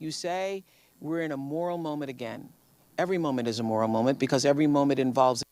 you say, we're in a moral moment again. Every moment is a moral moment because every moment involves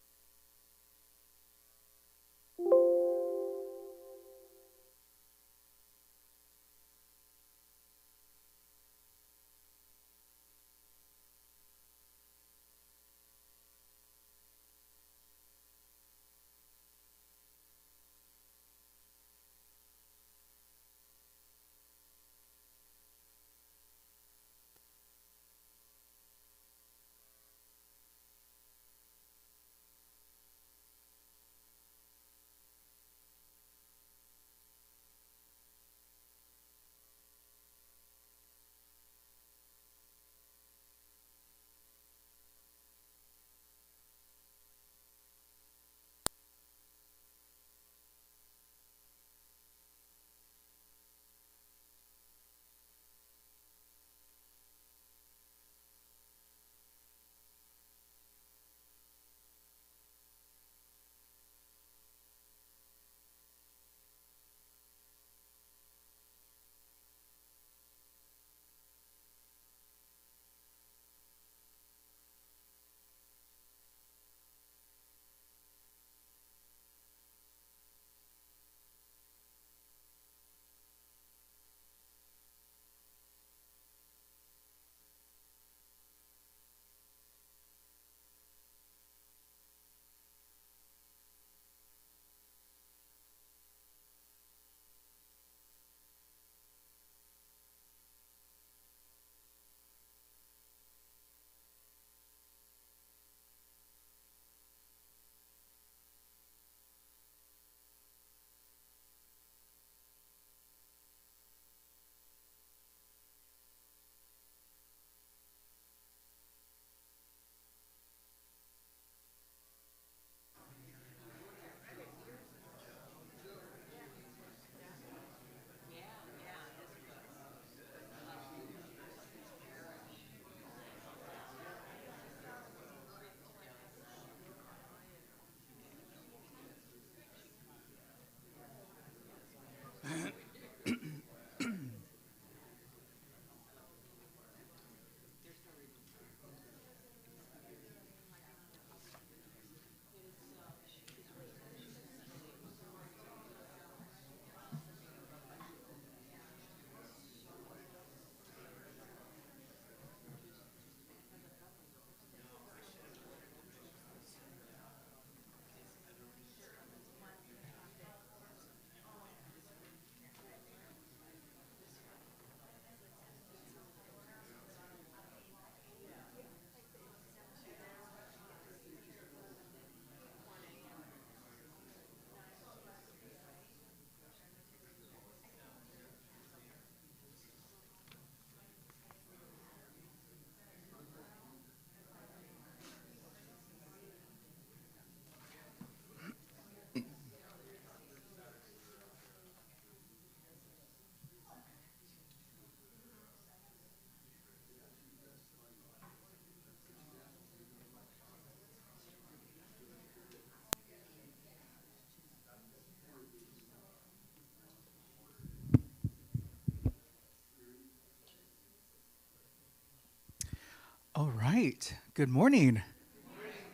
All right. Good morning.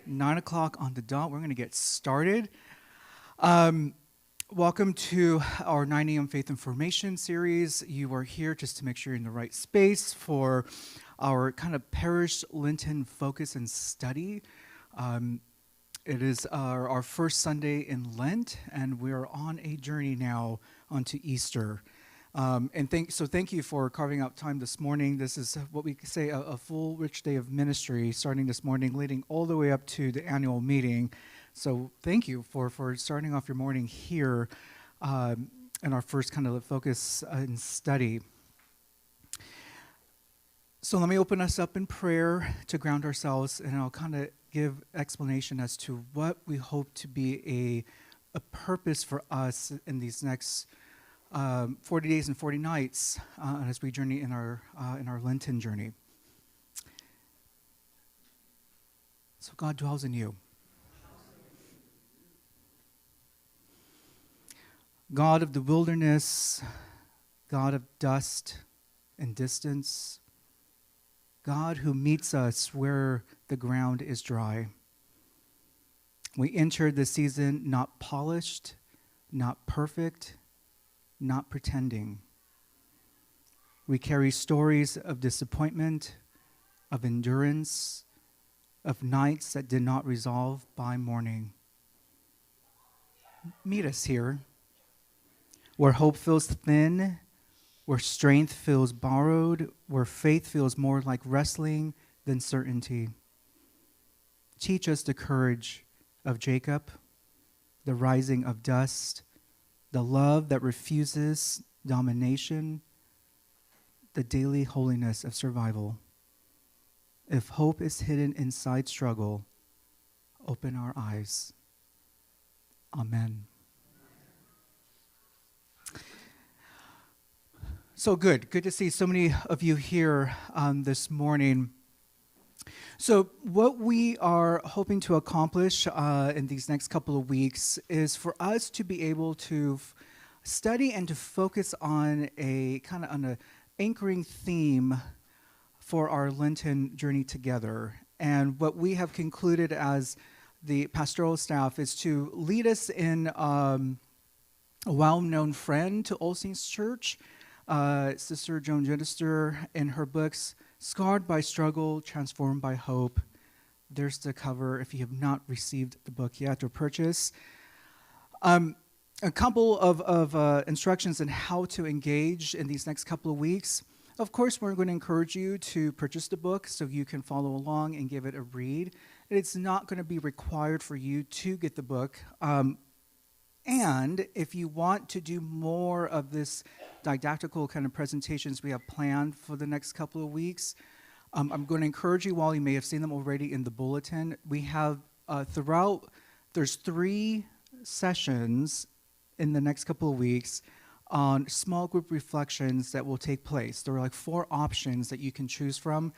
9 o'clock on the dot. We're going to get started. Welcome to our 9 a.m. Faith and Formation series. You are here just to make sure you're in the right space for our kind of parish Lenten focus and study. It is our first Sunday in Lent, and we are on a journey now onto Easter. Thank you for carving out time this morning. This is what we could say a full, rich day of ministry starting this morning, leading all the way up to the annual meeting. So thank you for starting off your morning here in our first kind of focus and study. So let me open us up in prayer to ground ourselves, and I'll kind of give explanation as to what we hope to be a purpose for us in these next 40 days and 40 nights as we journey in our Lenten journey. So God dwells in you. God of the wilderness, God of dust and distance, God who meets us where the ground is dry. We entered the season not polished, not perfect, not pretending. We carry stories of disappointment, of endurance, of nights that did not resolve by morning. Meet us here, where hope feels thin, where strength feels borrowed, where faith feels more like wrestling than certainty. Teach us the courage of Jacob, the rising of dust, the love that refuses domination, the daily holiness of survival. If hope is hidden inside struggle, open our eyes. Amen. So good to see so many of you here this morning. So what we are hoping to accomplish in these next couple of weeks is for us to be able to study and to focus on an anchoring theme for our Lenten journey together. And what we have concluded as the pastoral staff is to lead us in a well-known friend to All Saints Church, Sister Joan Chittister, in her books, Scarred by Struggle, Transformed by Hope. There's the cover if you have not received the book yet or purchase. A couple of instructions on how to engage in these next couple of weeks. Of course, we're going to encourage you to purchase the book so you can follow along and give it a read. It's not going to be required for you to get the book. And if you want to do more of this didactical kind of presentations we have planned for the next couple of weeks, I'm going to encourage you, while you may have seen them already in the bulletin, we have there's 3 sessions in the next couple of weeks on small group reflections that will take place. There are like 4 options that you can choose from.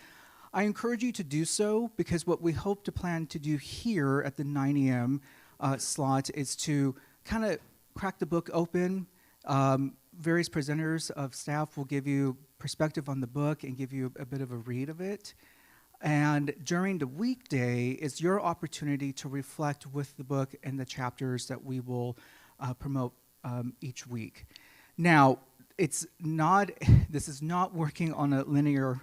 I encourage you to do so because what we hope to plan to do here at the 9 a.m. Slot is to kind of crack the book open. Various presenters of staff will give you perspective on the book and give you a bit of a read of it. And during the weekday, it's your opportunity to reflect with the book and the chapters that we will promote each week. Now, this is not working on a linear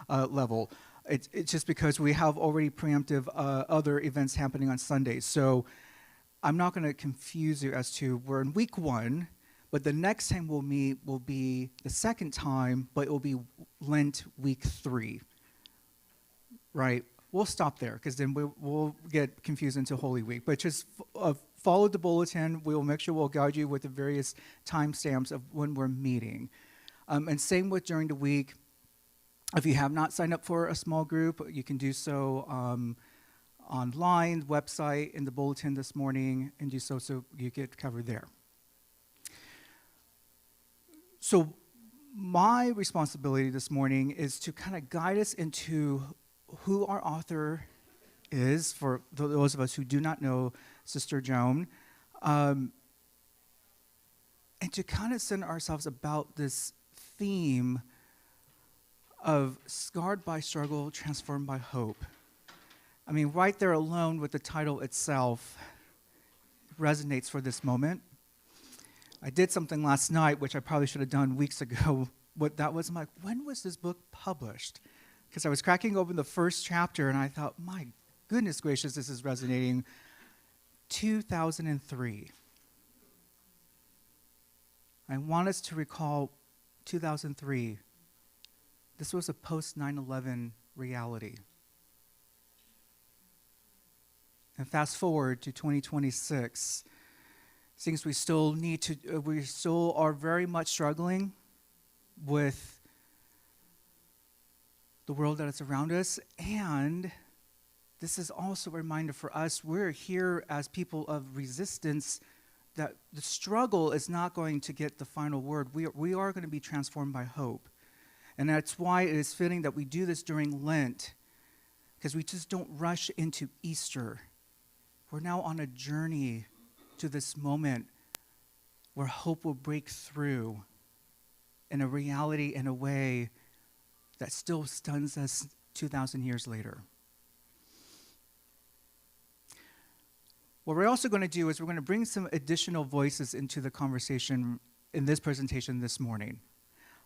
level. It's just because we have already preemptive other events happening on Sundays. So I'm not going to confuse you as to we're in week 1, but the next time we'll meet will be the second time, but it will be Lent week 3. Right? We'll stop there because then we'll get confused into Holy Week. But just follow the bulletin. We'll make sure we'll guide you with the various timestamps of when we're meeting. And same with during the week. If you have not signed up for a small group, you can do so online, website, in the bulletin this morning, and do so you get covered there. So my responsibility this morning is to kind of guide us into who our author is, for those of us who do not know Sister Joan, and to kind of center ourselves about this theme of scarred by struggle, transformed by hope. I mean, right there alone with the title itself resonates for this moment. I did something last night, which I probably should have done weeks ago. What that was, I'm like, when was this book published? Because I was cracking open the first chapter, and I thought, my goodness gracious, this is resonating. 2003. I want us to recall 2003. This was a post-9/11 reality. And fast forward to 2026. Things we still are very much struggling with the world that is around us. And this is also a reminder for us, we're here as people of resistance, that the struggle is not going to get the final word. We are going to be transformed by hope. And that's why it is fitting that we do this during Lent, because we just don't rush into Easter. We're now on a journey to this moment where hope will break through in a reality, in a way that still stuns us 2,000 years later. What we're also going to do is we're going to bring some additional voices into the conversation in this presentation this morning.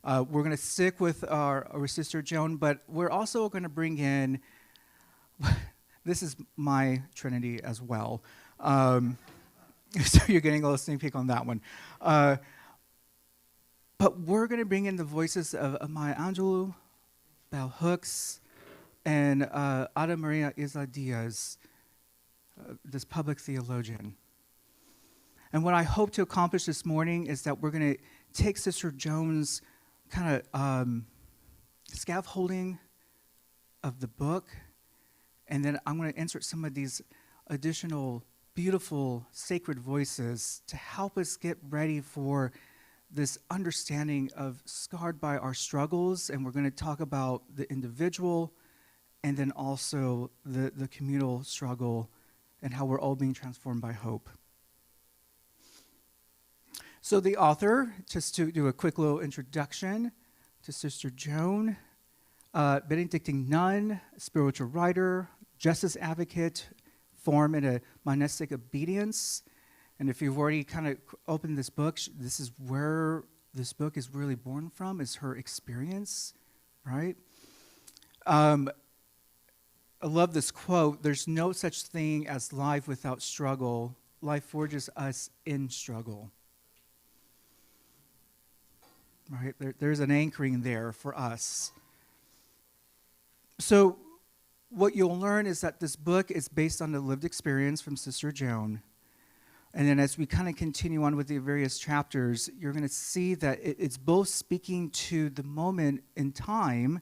We're going to stick with our sister Joan, but we're also going to bring in, this is my Trinity as well. So you're getting a little sneak peek on that one. But we're going to bring in the voices of Maya Angelou, Bell Hooks, and Ada Maria Isla Diaz, this public theologian. And what I hope to accomplish this morning is that we're going to take Sister Joan's kind of scaffolding of the book, and then I'm going to insert some of these additional beautiful sacred voices to help us get ready for this understanding of scarred by our struggles. And we're going to talk about the individual and then also the communal struggle and how we're all being transformed by hope. So the author, just to do a quick little introduction to Sister Joan, Benedictine nun, spiritual writer, justice advocate, formed in a monastic obedience. And if you've already kind of opened this book, this is where this book is really born from, is her experience, right? I love this quote: "There's no such thing as life without struggle. Life forges us in struggle." Right? There's an anchoring there for us. So what you'll learn is that this book is based on the lived experience from Sister Joan. And then as we kind of continue on with the various chapters, you're going to see that it's both speaking to the moment in time,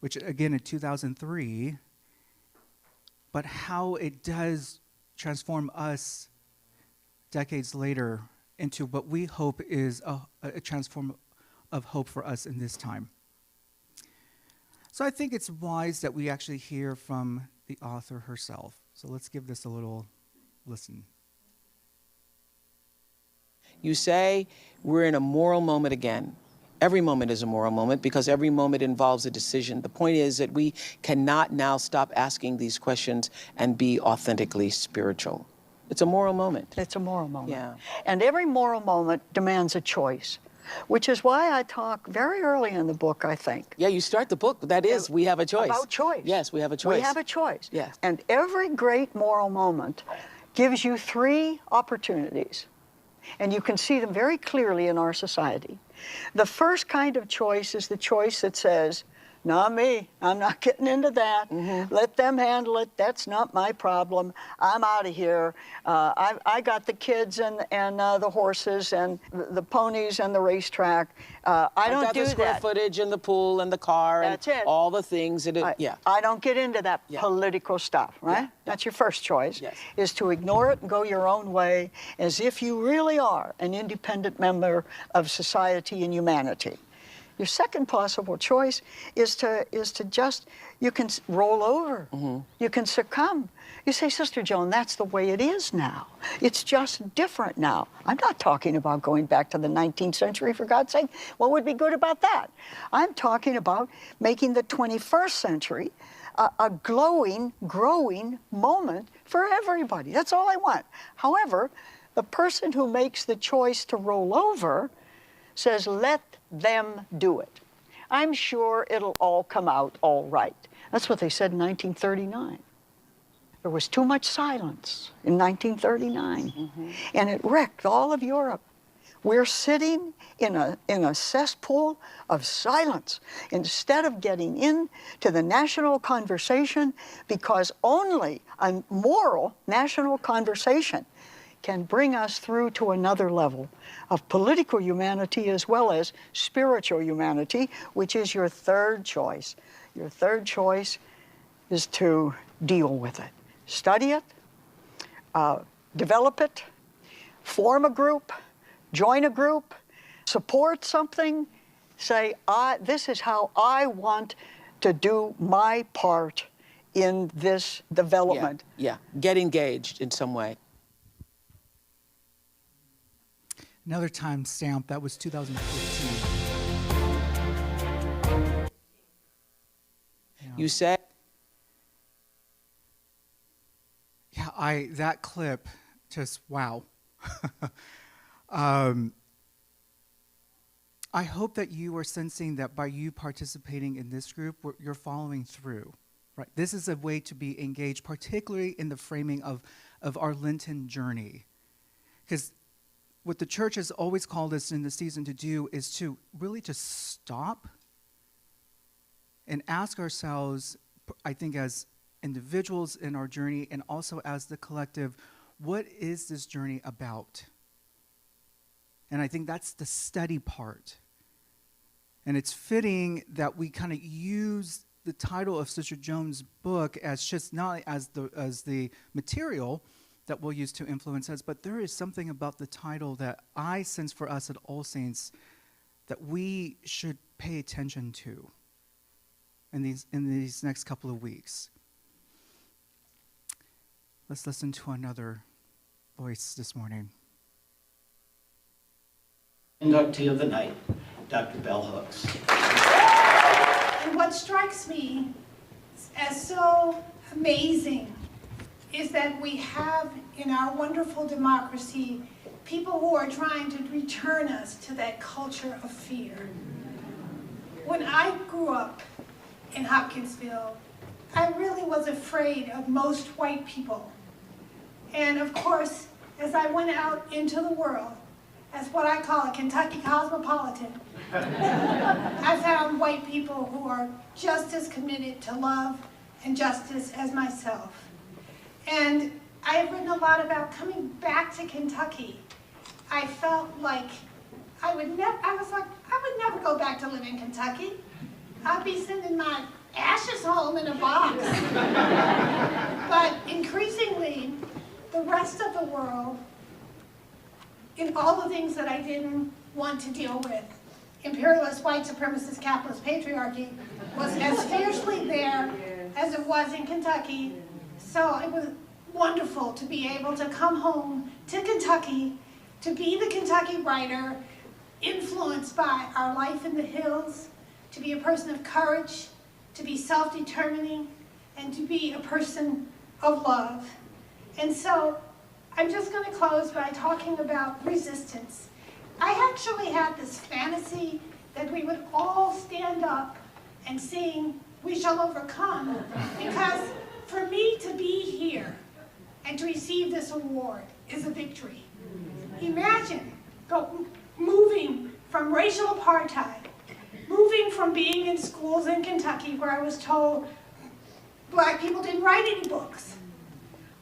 which again in 2003, but how it does transform us decades later into what we hope is a transform of hope for us in this time. So I think it's wise that we actually hear from the author herself. So let's give this a little listen. You say we're in a moral moment again. Every moment is a moral moment because every moment involves a decision. The point is that we cannot now stop asking these questions and be authentically spiritual. It's a moral moment. It's a moral moment. Yeah. And every moral moment demands a choice, which is why I talk very early in the book, I think. Yeah, you start the book. That is, we have a choice. About choice. Yes, we have a choice. We have a choice. Yes. And every great moral moment gives you three opportunities. And you can see them very clearly in our society. The first kind of choice is the choice that says, not me, I'm not getting into that. Mm-hmm. Let them handle it, that's not my problem. I'm out of here. I got the kids and the horses and the ponies and the racetrack. I don't got do the square that. footage and the pool and the car That's and it. all the things that I don't get into that political stuff, right? Yeah. That's your first choice, Yes. is to ignore it and go your own way as if you really are an independent member of society and humanity. Your second possible choice is to just, you can roll over. Mm-hmm. You can succumb. You say, Sister Joan, that's the way it is now. It's just different now. I'm not talking about going back to the 19th century, for God's sake. What would be good about that? I'm talking about making the 21st century a glowing, growing moment for everybody. That's all I want. However, the person who makes the choice to roll over says, let them do it. I'm sure it'll all come out all right. That's what they said in 1939. There was too much silence in 1939, mm-hmm. and it wrecked all of Europe. We're sitting in a cesspool of silence instead of getting into the national conversation, because only a moral national conversation can bring us through to another level of political humanity as well as spiritual humanity, which is your third choice. Your third choice is to deal with it. Study it, develop it, form a group, join a group, support something, say, this is how I want to do my part in this development. Yeah, get engaged in some way. Another time stamp, that was 2015. You say? Yeah, that clip, just wow. I hope that you are sensing that by you participating in this group, you're following through, right? This is a way to be engaged, particularly in the framing of our Lenten journey. Because what the church has always called us in the season to do is to really just stop and ask ourselves, I think as individuals in our journey and also as the collective, what is this journey about? And I think that's the study part. And it's fitting that we kind of use the title of Sister Joan's book as just not as the material that we'll use to influence us, but there is something about the title that I sense for us at All Saints that we should pay attention to in these next couple of weeks. Let's listen to another voice this morning. Inductee of the night, Dr. Bell Hooks. And what strikes me as so amazing is that we have in our wonderful democracy people who are trying to return us to that culture of fear. When I grew up in Hopkinsville, I really was afraid of most white people. And of course, as I went out into the world, as what I call a Kentucky cosmopolitan, I found white people who are just as committed to love and justice as myself. And I have written a lot about coming back to Kentucky. I felt like I would never go back to live in Kentucky. I'd be sending my ashes home in a box. But increasingly, the rest of the world, in all the things that I didn't want to deal with, imperialist, white supremacist, capitalist patriarchy was as fiercely there as it was in Kentucky. So it was wonderful to be able to come home to Kentucky, to be the Kentucky writer, influenced by our life in the hills, to be a person of courage, to be self-determining, and to be a person of love. And so I'm just going to close by talking about resistance. I actually had this fantasy that we would all stand up and sing, "We Shall Overcome," because for me to be here and to receive this award is a victory. Imagine moving from racial apartheid, moving from being in schools in Kentucky where I was told black people didn't write any books,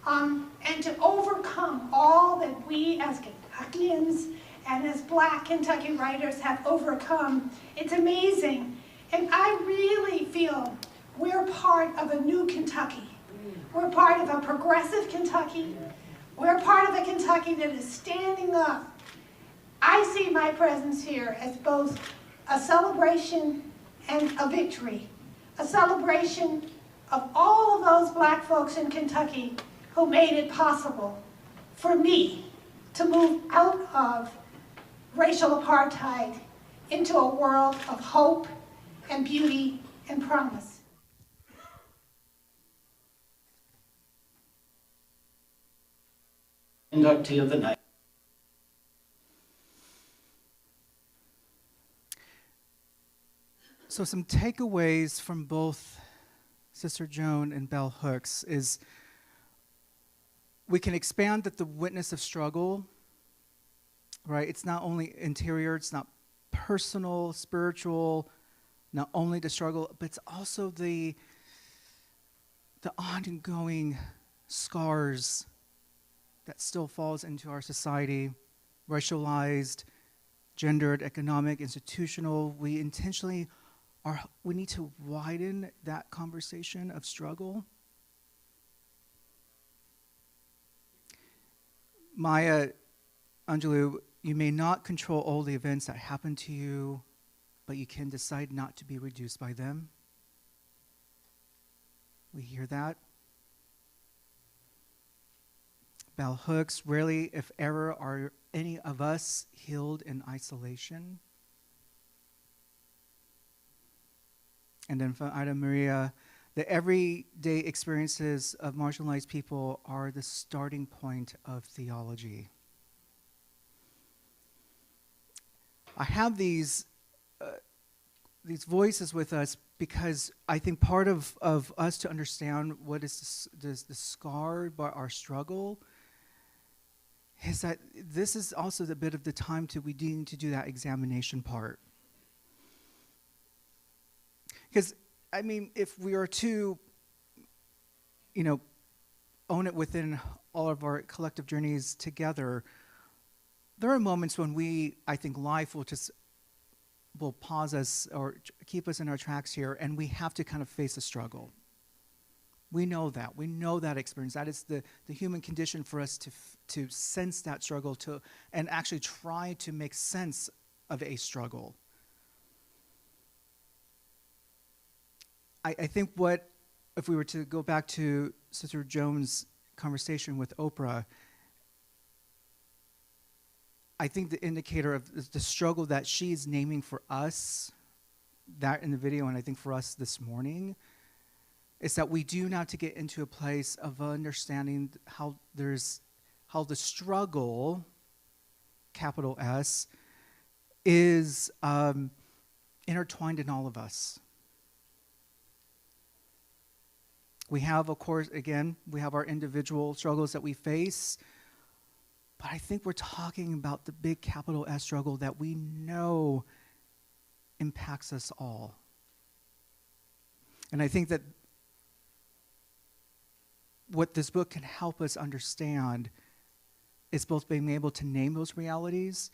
and to overcome all that we as Kentuckians and as black Kentucky writers have overcome. It's amazing. And I really feel we're part of a new Kentucky. We're part of a progressive Kentucky. We're part of a Kentucky that is standing up. I see my presence here as both a celebration and a victory. A celebration of all of those black folks in Kentucky who made it possible for me to move out of racial apartheid into a world of hope and beauty and promise. Inductee of the night. So some takeaways from both Sister Joan and Bell Hooks is we can expand that the witness of struggle, right? It's not only interior, it's not personal, spiritual, not only the struggle, but it's also the ongoing scars that still falls into our society, racialized, gendered, economic, institutional. We need to widen that conversation of struggle. Maya Angelou, you may not control all the events that happen to you, but you can decide not to be reduced by them. We hear that. Bell Hooks, rarely, if ever, are any of us healed in isolation. And then from Ida Maria, The everyday experiences of marginalized people are the starting point of theology. I have these voices with us because I think part of us to understand what is the scar by our struggle is that this is also the bit of the time we need to do that examination part. Because, I mean, if we are to, own it within all of our collective journeys together, there are moments when I think life will pause us or keep us in our tracks here, and we have to kind of face a struggle. We know that. We know that experience. That is the human condition for us to sense that struggle and actually try to make sense of a struggle. I think if we were to go back to Sister Joan's conversation with Oprah, I think the indicator of the struggle that she's naming for us, that in the video, and I think for us this morning, is that we do not to get into a place of understanding how the struggle, capital S, is intertwined in all of us. We have, of course, again, we have our individual struggles that we face, but I think we're talking about the big capital S struggle that we know impacts us all. And I think that what this book can help us understand is both being able to name those realities,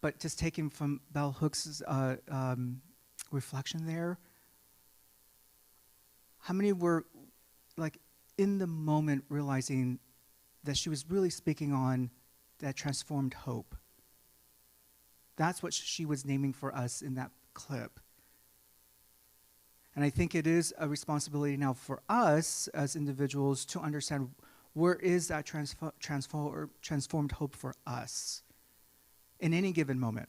but just taking from Bell Hooks' reflection there, how many were like in the moment realizing that she was really speaking on that transformed hope? That's what she was naming for us in that clip. And I think it is a responsibility now for us as individuals to understand where is that transformed hope for us in any given moment.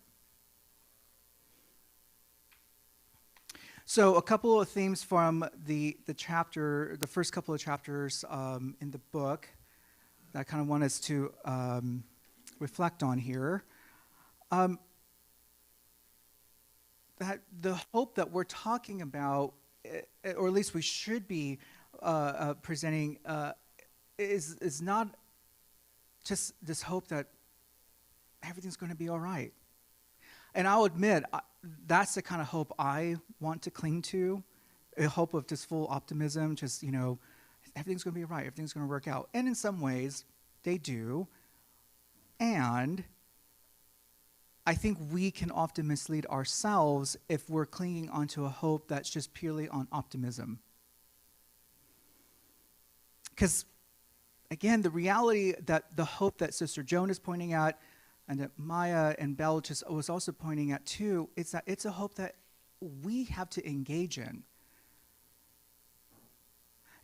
So a couple of themes from the first couple of chapters in the book that I kind of want us to reflect on here. That the hope that we're talking about, or at least we should be presenting, is not just this hope that everything's going to be all right. And I'll admit, that's the kind of hope I want to cling to, a hope of just full optimism, just, everything's going to be all right, everything's going to work out. And in some ways, they do. And I think we can often mislead ourselves if we're clinging onto a hope that's just purely on optimism. Because, again, the reality that the hope that Sister Joan is pointing at, and that Maya and Bell just was also pointing at too, is that it's a hope that we have to engage in.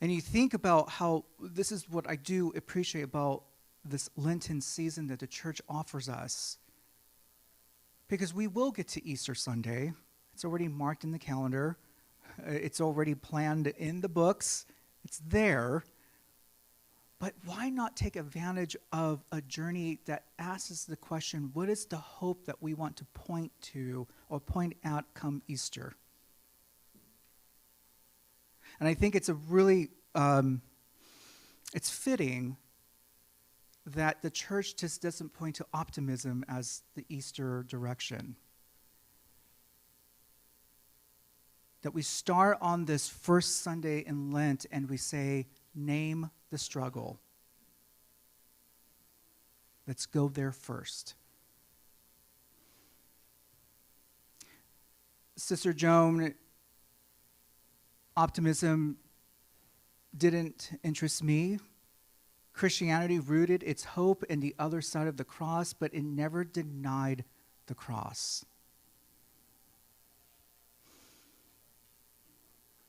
And you think about how, this is what I do appreciate about this Lenten season that the church offers us. Because we will get to Easter Sunday. It's already marked in the calendar. It's already planned in the books. It's there. But why not take advantage of a journey that asks the question, what is the hope that we want to point to or point out come Easter? And I think it's a really, it's fitting that the church just doesn't point to optimism as the Easter direction. That we start on this first Sunday in Lent and we say, name the struggle. Let's go there first. Sister Joan, optimism didn't interest me. Christianity rooted its hope in the other side of the cross, but it never denied the cross.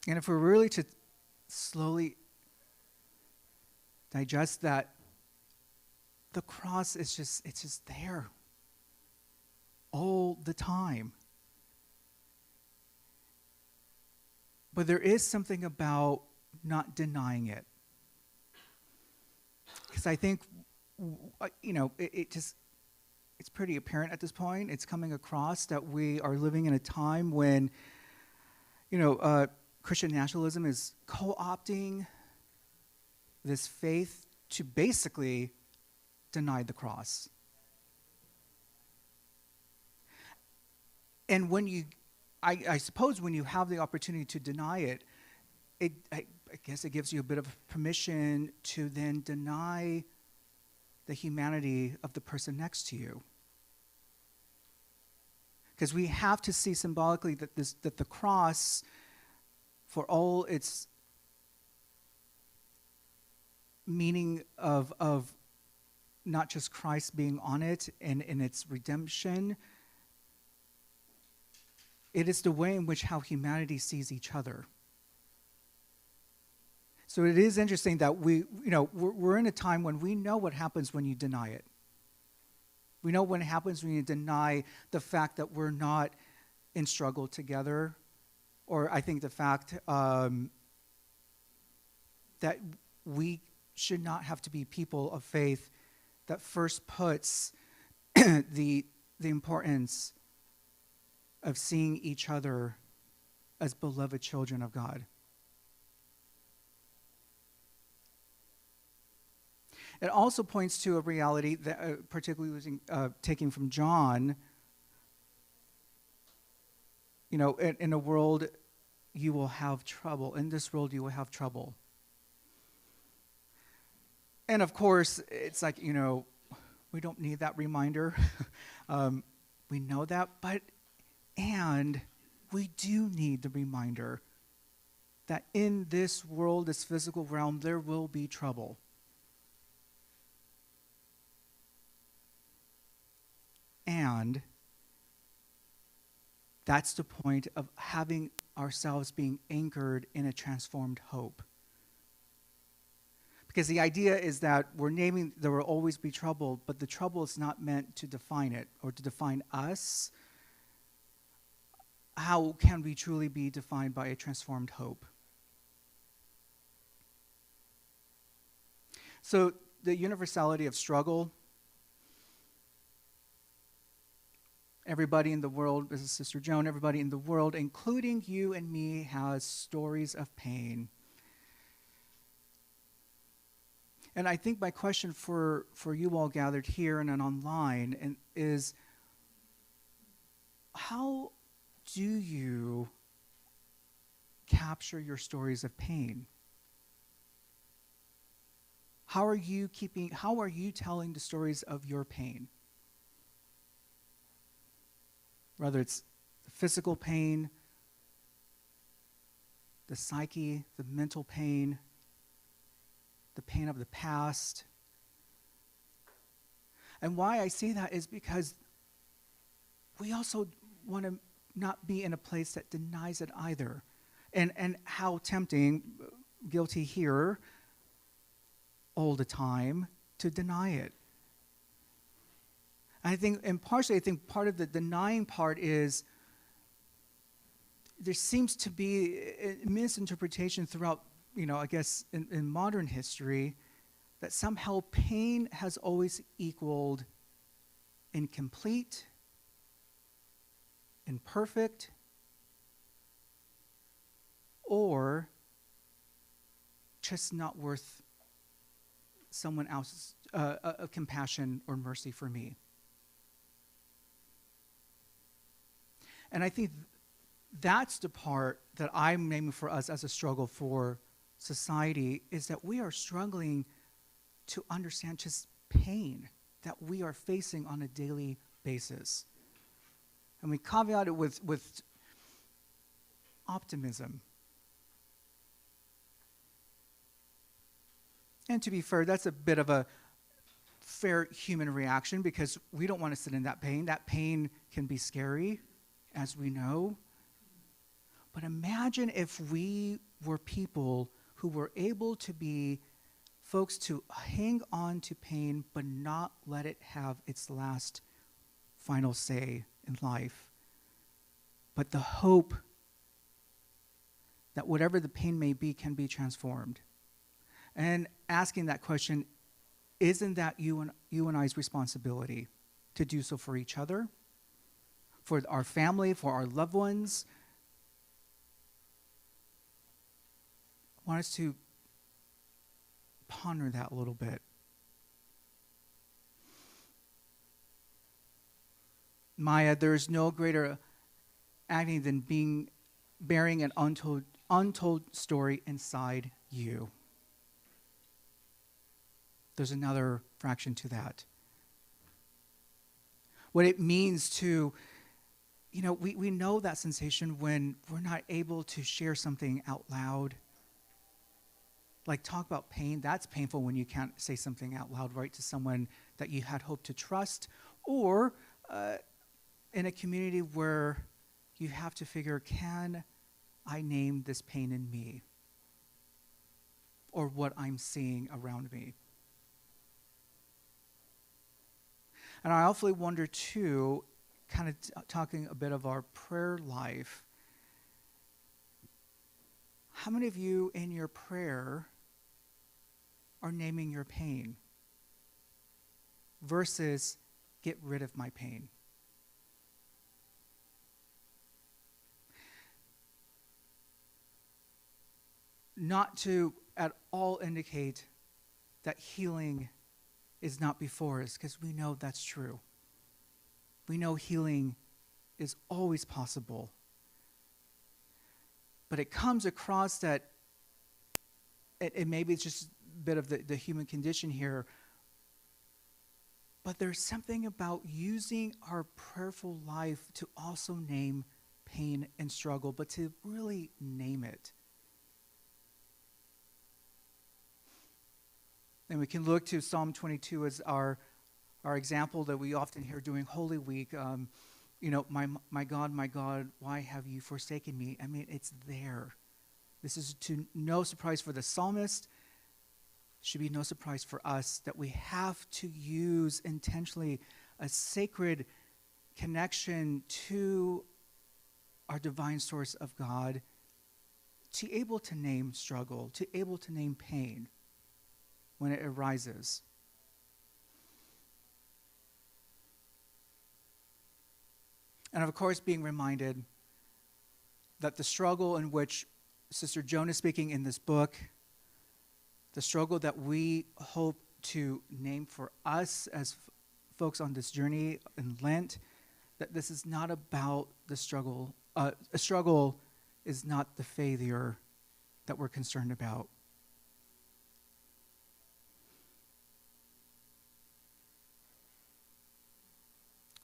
And if we're really to slowly digest that, the cross is it's just there all the time. But there is something about not denying it. Because I think, it's pretty apparent at this point. It's coming across that we are living in a time when, Christian nationalism is co-opting this faith to basically deny the cross. And I suppose when you have the opportunity to deny it, I guess it gives you a bit of permission to then deny the humanity of the person next to you. Because we have to see symbolically that the cross, for all its meaning of not just Christ being on it and in its redemption, it is the way in which how humanity sees each other. So it is interesting that we're in a time when we know what happens when you deny it. We know what happens when you deny the fact that we're not in struggle together, or I think the fact that we should not have to be people of faith that first puts the importance of seeing each other as beloved children of God. It also points to a reality that, particularly taking from John, in a world you will have trouble. In this world you will have trouble. And of course, it's like, we don't need that reminder. We know that, and we do need the reminder that in this world, this physical realm, there will be trouble. And that's the point of having ourselves being anchored in a transformed hope. Because the idea is that we're naming there will always be trouble, but the trouble is not meant to define it or to define us. How can we truly be defined by a transformed hope? So the universality of struggle. Everybody in the world, this is Sister Joan, everybody in the world, including you and me, has stories of pain. And I think my question for you all gathered here and online is, how do you capture your stories of pain? How are you telling the stories of your pain? Whether it's the physical pain, the psyche, the mental pain, the pain of the past. And why I say that is because we also want to not be in a place that denies it either. And how tempting, guilty here all the time, to deny it. I think part of the denying part is there seems to be a misinterpretation throughout, I guess in modern history, that somehow pain has always equaled incomplete, imperfect, or just not worth someone else's compassion or mercy for me. And I think that's the part that I'm naming for us as a struggle for society, is that we are struggling to understand just pain that we are facing on a daily basis. And we caveat it with optimism. And to be fair, that's a bit of a fair human reaction, because we don't want to sit in that pain. That pain can be scary, as we know. But imagine if we were people who were able to be folks to hang on to pain but not let it have its last final say in life. But the hope that whatever the pain may be can be transformed. And asking that question, isn't that you and I's responsibility to do so for each other, for our family, for our loved ones? I want us to ponder that a little bit. Maya, there is no greater agony than bearing an untold story inside you. There's another fraction to that. What it means to, we know that sensation when we're not able to share something out loud. Like, talk about pain. That's painful when you can't say something out loud, right, to someone that you had hoped to trust. Or in a community where you have to figure, can I name this pain in me? Or what I'm seeing around me? And I awfully wonder, too, kind of talking a bit of our prayer life, how many of you in your prayer are naming your pain versus get rid of my pain? Not to at all indicate that healing is not before us, because we know that's true. We know healing is always possible. But it comes across that, and maybe it's just a bit of the human condition here, but there's something about using our prayerful life to also name pain and struggle, but to really name it. And we can look to Psalm 22 as our example that we often hear during Holy Week. My God, why have you forsaken me? I mean, it's there. This is no surprise for the psalmist. Should be no surprise for us that we have to use intentionally a sacred connection to our divine source of God, to able to name struggle, to able to name pain when it arises. And of course, being reminded that the struggle in which Sister Joan is speaking in this book, the struggle that we hope to name for us as folks on this journey in Lent, that this is not about the struggle. A struggle is not the failure that we're concerned about.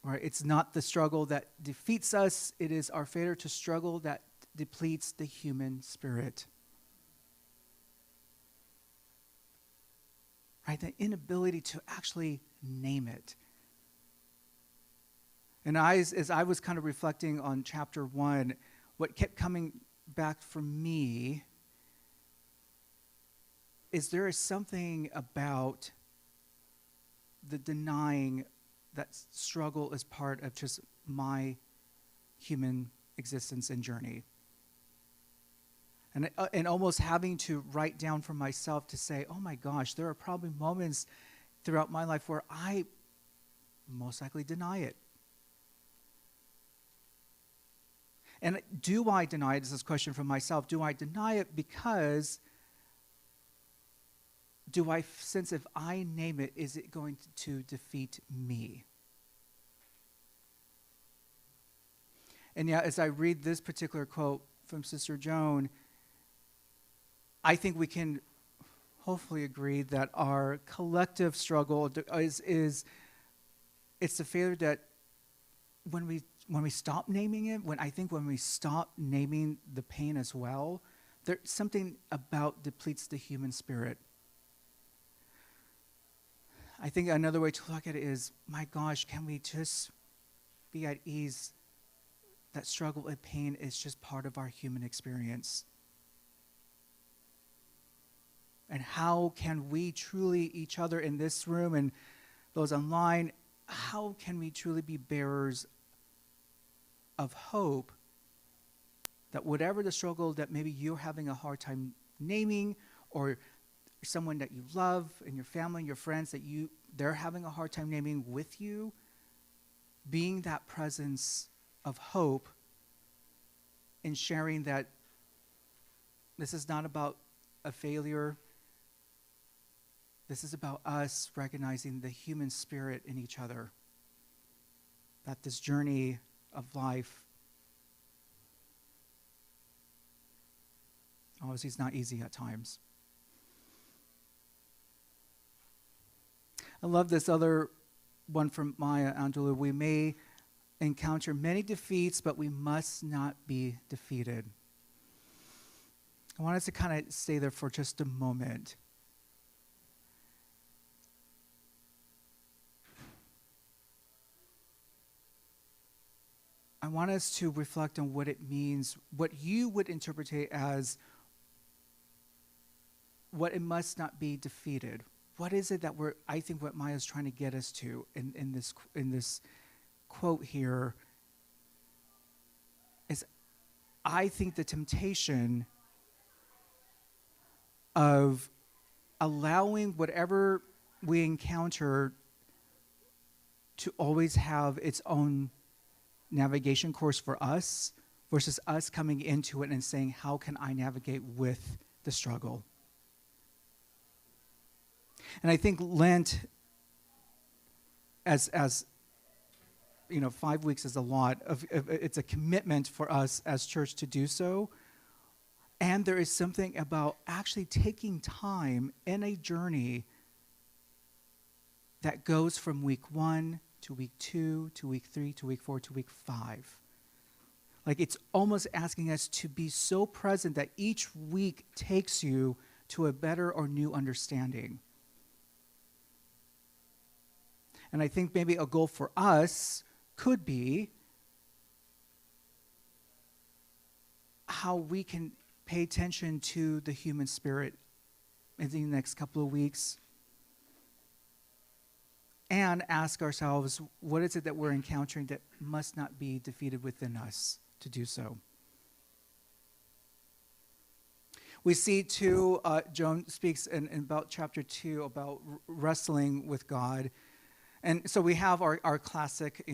Right? It's not the struggle that defeats us. It is our failure to struggle that depletes the human spirit. Right? The inability to actually name it. And as I was kind of reflecting on chapter 1, what kept coming back for me is there is something about the denying that struggle is part of just my human existence and journey. And almost having to write down for myself to say, oh my gosh, there are probably moments throughout my life where I most likely deny it. And do I deny it? This is a question for myself. Do I deny it because do I sense if I name it, is it going to defeat me? And yeah, as I read this particular quote from Sister Joan, I think we can hopefully agree that our collective struggle is it's the failure that when we stop naming it, when we stop naming the pain as well, there's something about depletes the human spirit. I think another way to look at it is, my gosh, can we just be at ease that struggle and pain is just part of our human experience? And how can we truly, each other in this room and those online, how can we truly be bearers of hope That whatever the struggle that maybe you're having a hard time naming, or someone that you love and your family and your friends that they're having a hard time naming with you, being that presence of hope and sharing that this is not about a failure. This is about us recognizing the human spirit in each other. That this journey of life obviously is not easy at times. I love this other one from Maya Angelou. We may encounter many defeats, but we must not be defeated. I want us to kind of stay there for just a moment. I want us to reflect on what it means, what you would interpret as what it must not be defeated. What is it that I think what Maya's trying to get us to in this quote here is, I think the temptation of allowing whatever we encounter to always have its own navigation course for us versus us coming into it and saying, how can I navigate with the struggle? And I think Lent, as 5 weeks is a lot. It's a commitment for us as church to do so. And there is something about actually taking time in a journey that goes from week 1 to week 2 to week 3 to week 4 to week 5. Like, it's almost asking us to be so present that each week takes you to a better or new understanding. And I think maybe a goal for us could be how we can pay attention to the human spirit in the next couple of weeks and ask ourselves, what is it that we're encountering that must not be defeated within us to do so? We see too, Joan speaks in about chapter 2 about wrestling with God. And so we have our classic,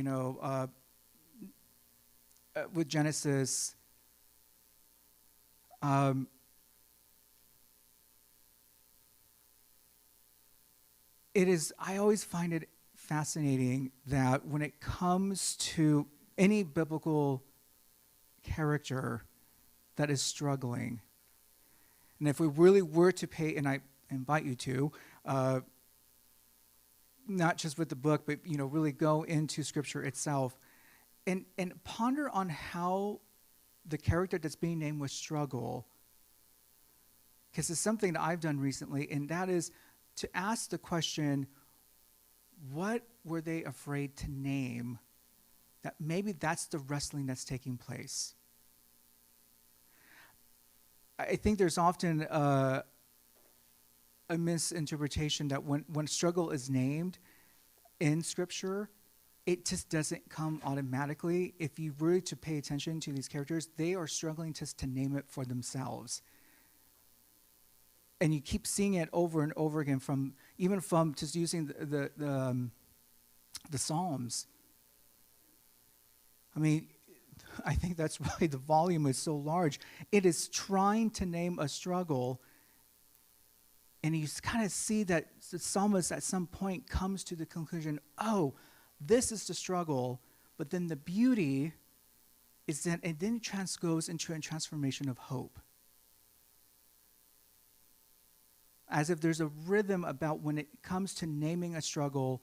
with Genesis, I always find it fascinating that when it comes to any biblical character that is struggling, and if we really were to pay, and I invite you to, not just with the book, but really go into Scripture itself and ponder on how the character that's being named would struggle. Because it's something that I've done recently, and that is to ask the question, what were they afraid to name? That maybe that's the wrestling that's taking place. I think there's often a misinterpretation that when struggle is named in Scripture, it just doesn't come automatically. If you really to pay attention to these characters, they are struggling just to name it for themselves. And you keep seeing it over and over again from just using the Psalms. I mean, I think that's why the volume is so large. It is trying to name a struggle. And you kind of see that the psalmist at some point comes to the conclusion, oh, this is the struggle, but then the beauty is that it then goes into a transformation of hope. As if there's a rhythm about when it comes to naming a struggle,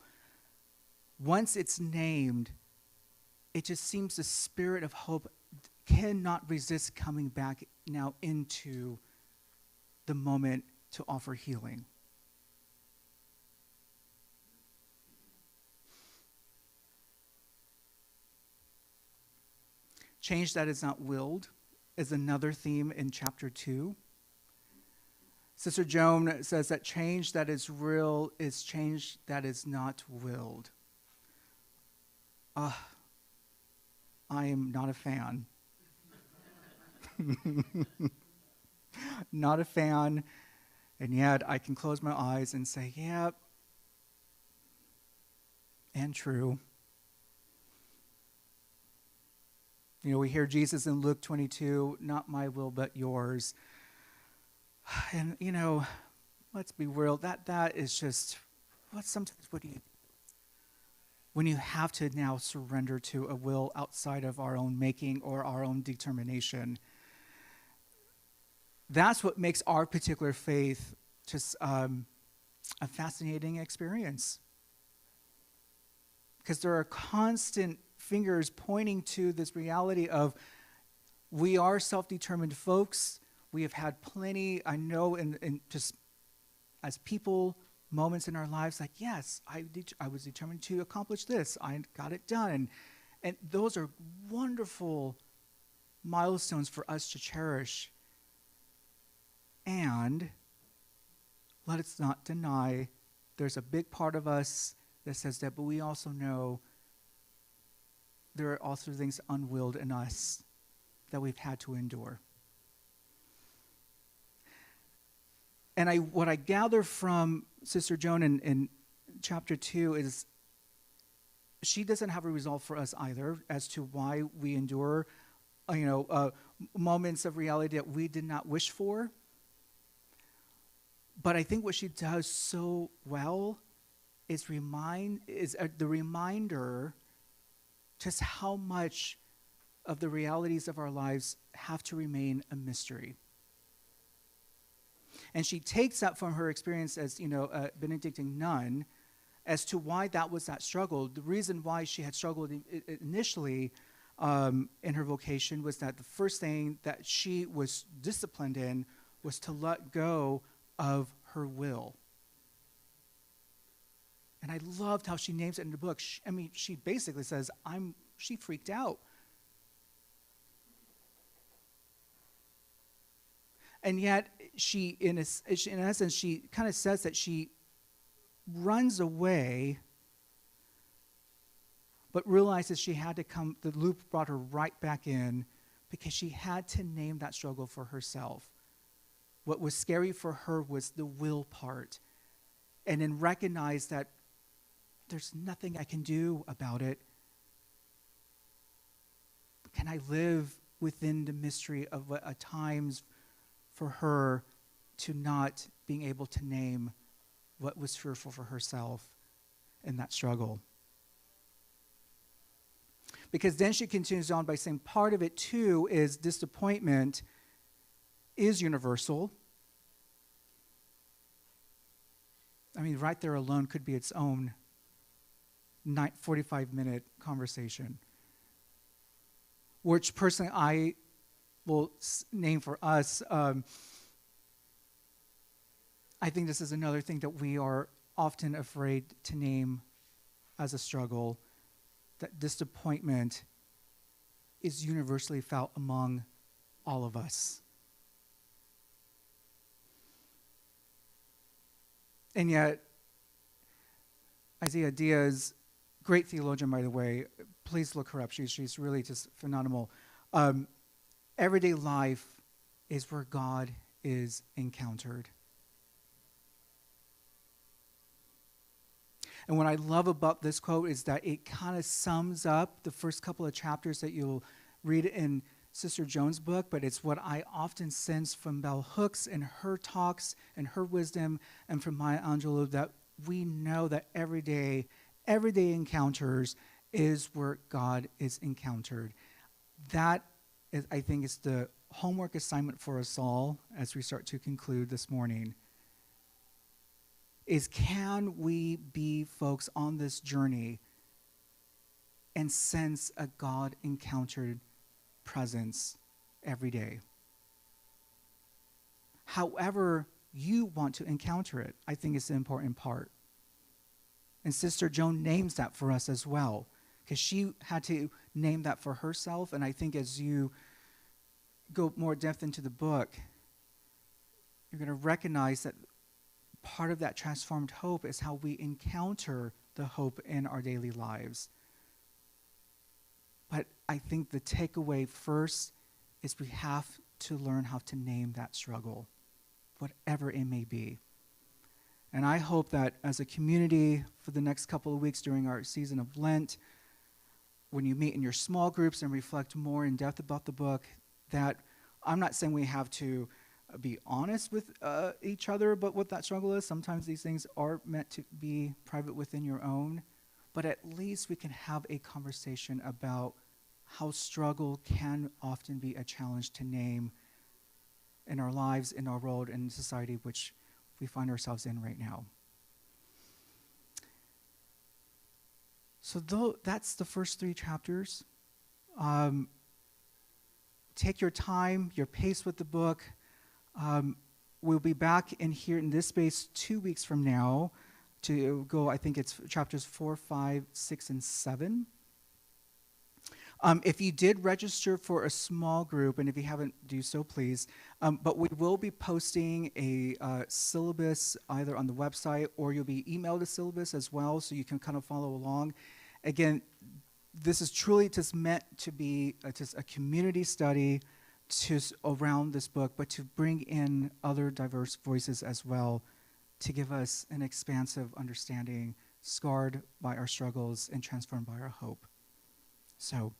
once it's named, it just seems the spirit of hope cannot resist coming back now into the moment to offer healing. Change that is not willed is another theme in chapter 2. Sister Joan says that change that is real is change that is not willed. I am not a fan. Not a fan, and yet I can close my eyes and say, yeah, and true. You know, we hear Jesus in Luke 22, not my will but yours. And, you know, let's be real, that is just, what do you, when you have to now surrender to a will outside of our own making or our own determination. That's what makes our particular faith just a fascinating experience. Because there are constant fingers pointing to this reality of we are self-determined folks. We have had plenty, I know, in just as people, moments in our lives like, yes, I was determined to accomplish this. I got it done. And those are wonderful milestones for us to cherish. And let us not deny there's a big part of us that says that, but we also know there are also things unwilled in us that we've had to endure. And what I gather from Sister Joan in chapter 2 is she doesn't have a resolve for us either as to why we endure, moments of reality that we did not wish for. But I think what she does so well is the reminder just how much of the realities of our lives have to remain a mystery. And she takes that from her experience as, a Benedictine nun as to why that was that struggle. The reason why she had struggled initially in her vocation was that the first thing that she was disciplined in was to let go of her will. And I loved how she names it in the book. She basically says, she freaked out. And yet, in essence, she kind of says that she runs away, but realizes she had to come, the loop brought her right back in because she had to name that struggle for herself. What was scary for her was the will part. And then recognize that there's nothing I can do about it. Can I live within the mystery of at times for her to not being able to name what was fearful for herself in that struggle? Because then she continues on by saying part of it too is disappointment is universal. Right there alone could be its own 45-minute conversation, which personally I will name for us. I think this is another thing that we are often afraid to name as a struggle, that disappointment is universally felt among all of us. And yet, Isaiah Diaz, great theologian, by the way, please look her up. She's really just phenomenal. Everyday life is where God is encountered. And what I love about this quote is that it kind of sums up the first couple of chapters that you'll read in Sister Joan's book, but it's what I often sense from Bell Hooks and her talks and her wisdom, and from Maya Angelou, that we know that everyday encounters is where God is encountered. That is, I think, is the homework assignment for us all as we start to conclude this morning. Is can we be folks on this journey and sense a God-encountered presence every day? However you want to encounter it, I think is the important part. And Sister Joan names that for us as well, because she had to name that for herself. And I think as you go more depth into the book, you're going to recognize that part of that transformed hope is how we encounter the hope in our daily lives. But I think the takeaway first is we have to learn how to name that struggle, whatever it may be. And I hope that as a community for the next couple of weeks during our season of Lent, when you meet in your small groups and reflect more in depth about the book, that I'm not saying we have to be honest with each other about what that struggle is. Sometimes these things are meant to be private within your own, but at least we can have a conversation about how struggle can often be a challenge to name in our lives, in our world, and in society which we find ourselves in right now. So that's the first 3 chapters. Take your time, your pace with the book. We'll be back in here in this space 2 weeks from now to go, I think it's chapters 4, 5, 6, and 7. If you did register for a small group, and if you haven't, do so please, but we will be posting a syllabus either on the website or you'll be emailed a syllabus as well so you can kind of follow along. Again, this is truly just meant to be just a community study around this book, but to bring in other diverse voices as well to give us an expansive understanding, scarred by our struggles and transformed by our hope. So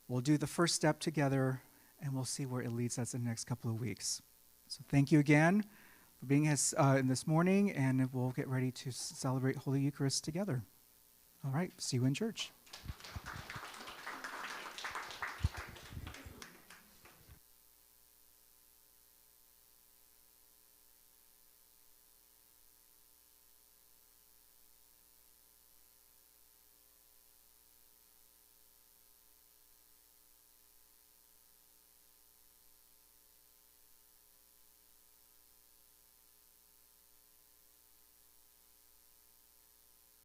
we'll do the first step together, and we'll see where it leads us in the next couple of weeks. So thank you again for being in this morning, and we'll get ready to celebrate Holy Eucharist together. All right, see you in church.